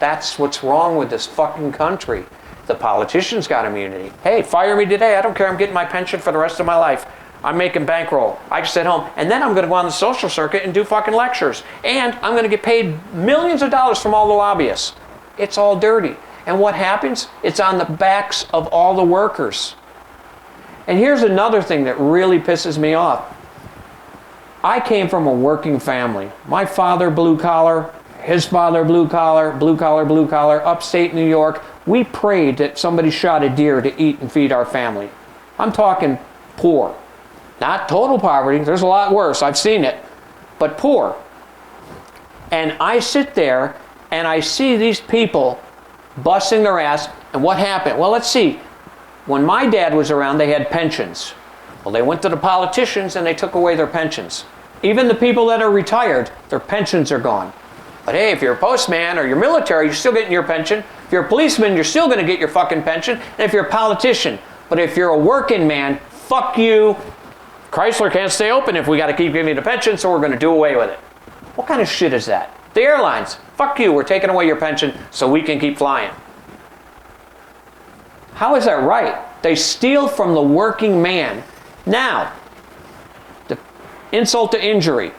S3: That's what's wrong with this fucking country. The politicians got immunity. Hey, fire me today. I don't care. I'm getting my pension for the rest of my life. I'm making bankroll. I can sit home, and then I'm going to go on the social circuit and do fucking lectures. And I'm going to get paid millions of dollars from all the lobbyists. It's all dirty. And what happens? It's on the backs of all the workers. And here's another thing that really pisses me off. I came from a working family. My father, blue collar, his father, blue collar, upstate New York. We prayed that somebody shot a deer to eat and feed our family. I'm talking poor. Not total poverty, there's a lot worse, I've seen it, but poor. And I sit there and I see these people busting their ass, and what happened? Well, let's see. When my dad was around, they had pensions. Well, they went to the politicians and they took away their pensions. Even the people that are retired, their pensions are gone. But hey, if you're a postman or you're military, you're still getting your pension. If you're a policeman, you're still going to get your fucking pension. And if you're a politician, but if you're a working man, fuck you. Chrysler can't stay open if we got to keep giving you the pension, so we're going to do away with it. What kind of shit is that? The airlines, fuck you, we're taking away your pension so we can keep flying. How is that right? They steal from the working man. Now, the insult to injury.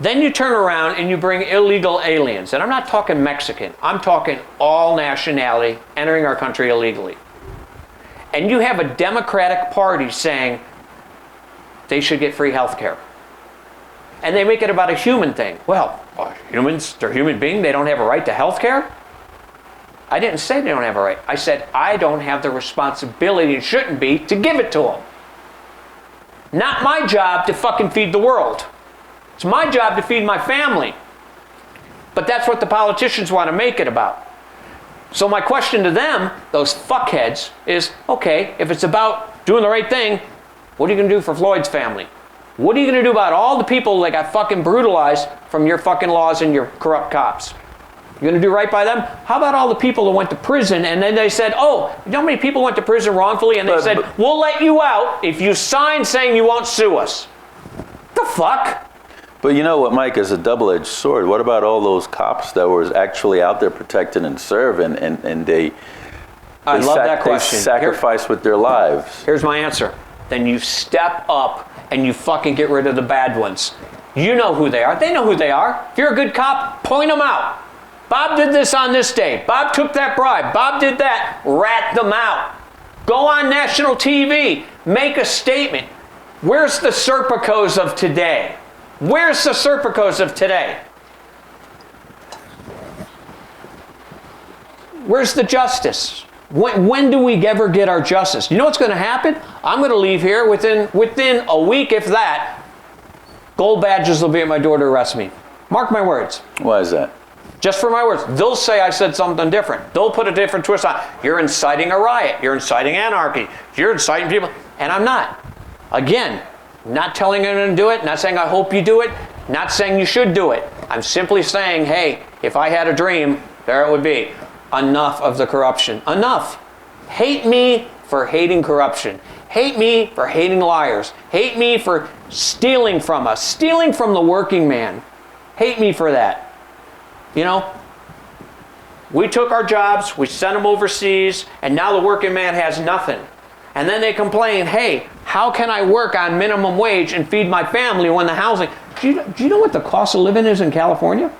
S3: Then you turn around and you bring illegal aliens. And I'm not talking Mexican. I'm talking all nationality entering our country illegally. And you have a Democratic Party saying they should get free health care. And they make it about a human thing. Well, humans, they're human beings. They don't have a right to health care? I didn't say they don't have a right. I said I don't have the responsibility, it shouldn't be, to give it to them. Not my job to fucking feed the world. It's my job to feed my family. But that's what the politicians want to make it about. So my question to them, those fuckheads, is, okay, if it's about doing the right thing, what are you going to do for Floyd's family? What are you going to do about all the people that got fucking brutalized from your fucking laws and your corrupt cops? You're going to do right by them? How about all the people that went to prison and then they said, oh, you know how many people went to prison wrongfully? And they said, we'll let you out if you sign saying you won't sue us. The fuck?
S4: But you know what, Mike, is a double-edged sword. What about all those cops that were actually out there protecting and serving, and they
S3: I love that question.
S4: They sacrificed with their lives?
S3: Here's my answer. Then you step up and you fucking get rid of the bad ones. You know who they are. They know who they are. If you're a good cop, point them out. Bob did this on this day. Bob took that bribe. Bob did that. Rat them out. Go on national TV. Make a statement. Where's the Serpicos of today? Where's the Serpicos of today? Where's the justice? When do we ever get our justice? You know what's going to happen? I'm going to leave here within a week, if that. Gold badges will be at my door to arrest me. Mark my words.
S4: Why is that?
S3: Just for my words. They'll say I said something different. They'll put a different twist on. You're inciting a riot. You're inciting anarchy. You're inciting people. And I'm not. Again, not telling anyone to do it. Not saying I hope you do it. Not saying you should do it. I'm simply saying, hey, if I had a dream, there it would be. Enough of the corruption. Enough. Hate me for hating corruption. Hate me for hating liars. Hate me for stealing from us. Stealing from the working man. Hate me for that. You know, we took our jobs, we sent them overseas, and now the working man has nothing. And then they complain, hey, how can I work on minimum wage and feed my family when the housing... Do you know what the cost of living is in California?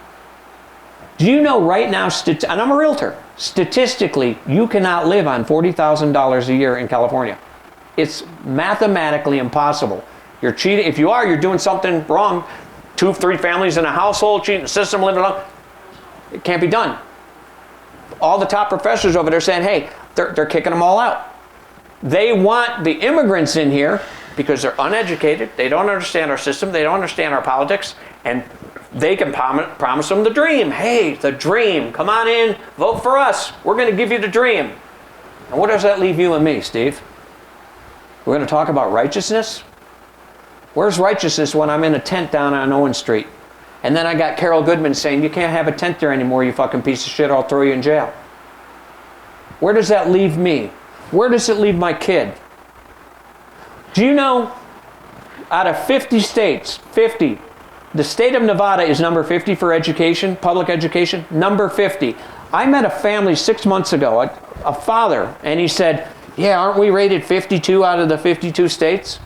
S3: Do you know right now, and I'm a realtor, statistically, you cannot live on $40,000 a year in California. It's mathematically impossible. You're cheating. If you are, you're doing something wrong. 2, 3 families in a household, cheating the system, living alone. It can't be done. All the top professors over there saying, hey, they're kicking them all out. They want the immigrants in here because they're uneducated, they don't understand our system, they don't understand our politics, and they can promise them the dream. Hey, the dream, come on in, vote for us, we're going to give you the dream. And what does that leave you and me, Steve? We're going to talk about righteousness? Where's righteousness when I'm in a tent down on Owen Street? And then I got Carol Goodman saying, you can't have a tent there anymore, you fucking piece of shit, I'll throw you in jail. Where does that leave me? Where does it leave my kid? Do you know, out of 50 states, 50, the state of Nevada is number 50 for education, public education, number 50. I met a family 6 months ago, a father, and he said, yeah, aren't we rated 52 out of the 52 states?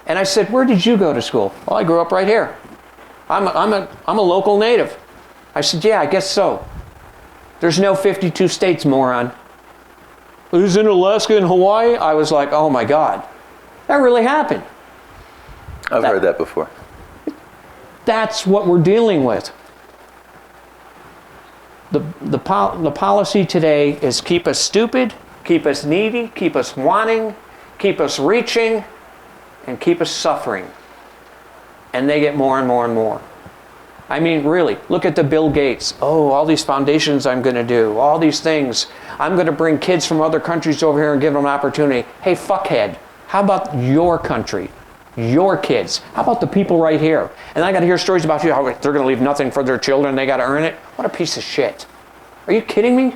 S3: And I said, where did you go to school? Well, I grew up right here. I'm a local native. I said, yeah, I guess so. There's no 52 states, moron. Who's in Alaska and Hawaii? I was like, oh my God, that really happened.
S4: I've heard that before.
S3: That's what we're dealing with. The policy today is keep us stupid, keep us needy, keep us wanting, keep us reaching, and keep us suffering. And they get more and more and more. I mean, really, look at the Bill Gates. Oh, all these foundations I'm going to do, all these things. I'm going to bring kids from other countries over here and give them an opportunity. Hey, fuckhead, how about your country, your kids? How about the people right here? And I got to hear stories about you, how they're going to leave nothing for their children, they got to earn it. What a piece of shit. Are you kidding me?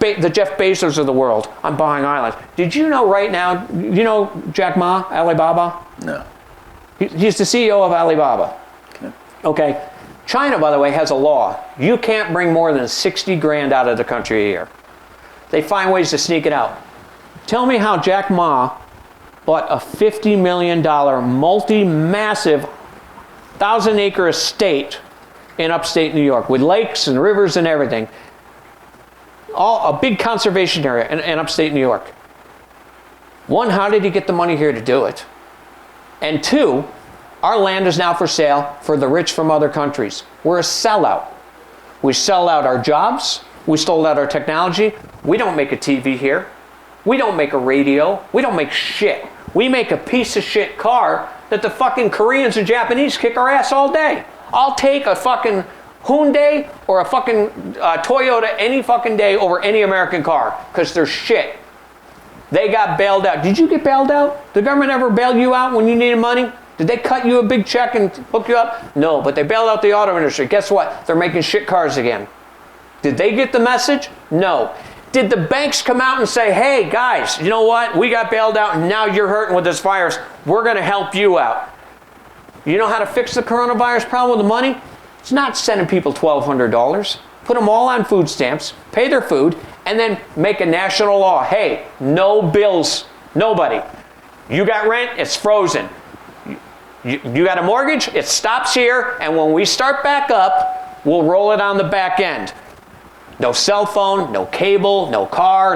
S3: The Jeff Bezos of the world, I'm buying islands. Did you know right now, you know Jack Ma, Alibaba?
S4: No.
S3: He's the CEO of Alibaba. Okay. China, by the way, has a law. You can't bring more than 60 grand out of the country a year. They find ways to sneak it out. Tell me how Jack Ma bought a $50 million multi-massive 1,000-acre estate in upstate New York with lakes and rivers and everything. A big conservation area in upstate New York. One, how did he get the money here to do it? And two, our land is now for sale for the rich from other countries. We're a sellout. We sell out our jobs. We sold out our technology. We don't make a TV here. We don't make a radio. We don't make shit. We make a piece of shit car that the fucking Koreans and Japanese kick our ass all day. I'll take a fucking Hyundai or a fucking Toyota any fucking day over any American car because they're shit. They got bailed out. Did you get bailed out? Did the government ever bail you out when you needed money? Did they cut you a big check and hook you up? No, but they bailed out the auto industry. Guess what? They're making shit cars again. Did they get the message? No. Did the banks come out and say, hey, guys, you know what? We got bailed out and now you're hurting with this virus. We're going to help you out. You know how to fix the coronavirus problem with the money? It's not sending people $1,200. Put them all on food stamps, pay their food, and then make a national law. Hey, no bills, nobody. You got rent, it's frozen. You got a mortgage, it stops here, and when we start back up, we'll roll it on the back end. No cell phone, no cable, no car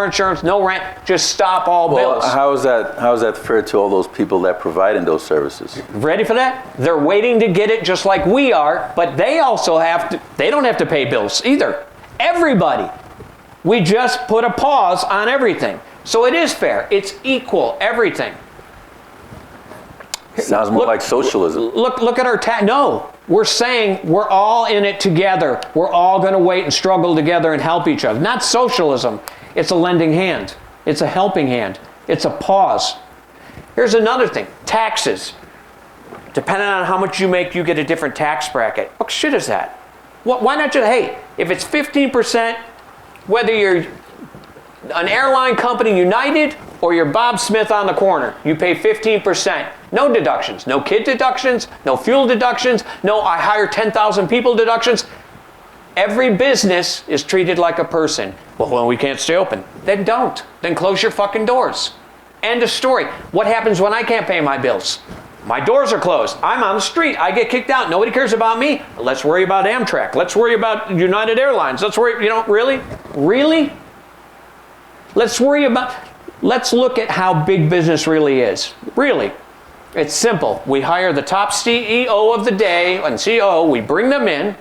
S3: insurance, no rent. Just stop all bills.
S4: How is that fair to all those people that provide in those services?
S3: Ready for that? They're waiting to get it just like we are, but they also they don't have to pay bills either. Everybody. We just put a pause on everything. So it is fair. It's equal, everything.
S4: Sounds more like socialism.
S3: Look at our No, we're saying we're all in it together. We're all going to wait and struggle together and help each other. Not socialism. It's a lending hand. It's a helping hand. It's a pause. Here's another thing. Taxes. Depending on how much you make, you get a different tax bracket. What shit is that? Why not just, hey, if it's 15%, whether you're an airline company, United, or you're Bob Smith on the corner, you pay 15%. No deductions, no kid deductions, no fuel deductions, no I hire 10,000 people deductions. Every business is treated like a person. Well, we can't stay open. Then don't. Then close your fucking doors. End of story. What happens when I can't pay my bills? My doors are closed. I'm on the street. I get kicked out. Nobody cares about me. Let's worry about Amtrak. Let's worry about United Airlines. Let's worry, really? Really? Let's look at how big business really is. Really. It's simple. We hire the top CEO of the day and CEO. We bring them in.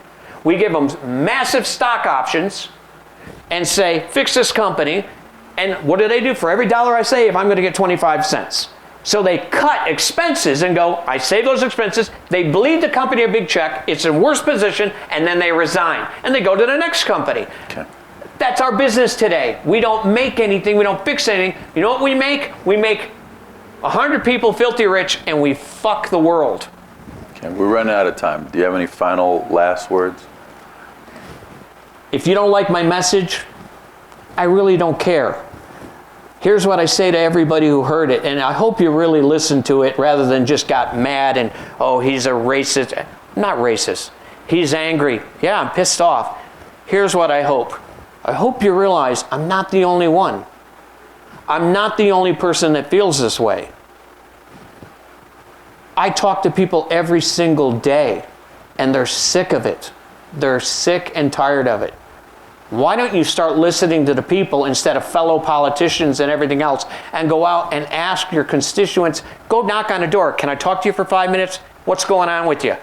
S3: We give them massive stock options and say, fix this company. And what do? For every dollar I save, I'm going to get 25 cents. So they cut expenses and go, I save those expenses. They bleed the company a big check. It's in worse position. And then they resign. And they go to the next company. Okay. That's our business today. We don't make anything. We don't fix anything. You know what we make? We make 100 people filthy rich and we fuck the world.
S4: Okay, we're running out of time. Do you have any final last words?
S3: If you don't like my message, I really don't care. Here's what I say to everybody who heard it, and I hope you really listened to it rather than just got mad and, oh, he's a racist. I'm not racist. He's angry. Yeah, I'm pissed off. Here's what I hope. I hope you realize I'm not the only one. I'm not the only person that feels this way. I talk to people every single day, and they're sick of it. They're sick and tired of it. Why don't you start listening to the people instead of fellow politicians and everything else, and go out and ask your constituents, go knock on a door. Can I talk to you for 5 minutes? What's going on with you?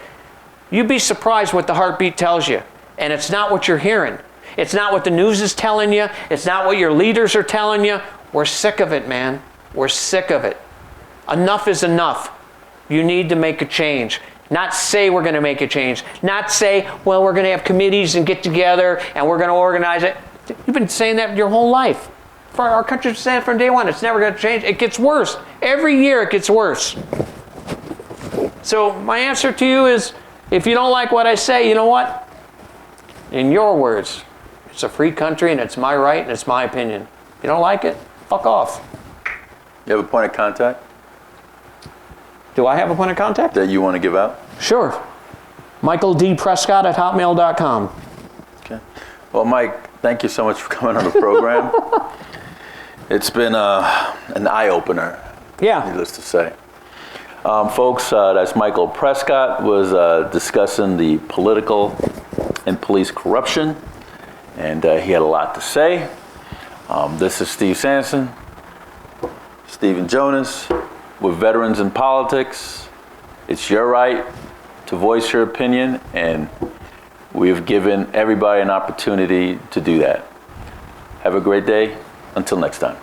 S3: You'd be surprised what the heartbeat tells you. And it's not what you're hearing. It's not what the news is telling you. It's not what your leaders are telling you. We're sick of it, man. We're sick of it. Enough is enough. You need to make a change. Not say we're going to make a change. Not say, well, we're going to have committees and get together and we're going to organize it. You've been saying that your whole life. For our country's saying it from day one. It's never going to change. It gets worse. Every year it gets worse. So my answer to you is, if you don't like what I say, you know what? In your words, it's a free country and it's my right and it's my opinion. If you don't like it, fuck off.
S4: You have a point of contact
S3: Do I have a point of contact?
S4: that you want to give out?
S3: Sure. Michael D. Prescott at hotmail.com.
S4: Okay. Well, Mike, thank you so much for coming on the program. It's been an eye-opener,
S3: Yeah.
S4: needless to say. Folks, that's Michael Prescott was discussing the political and police corruption, and he had a lot to say. This is Steve Sanson, Steven Jonas, with Veterans in Politics. It's your right to voice your opinion, and we've given everybody an opportunity to do that. Have a great day. Until next time.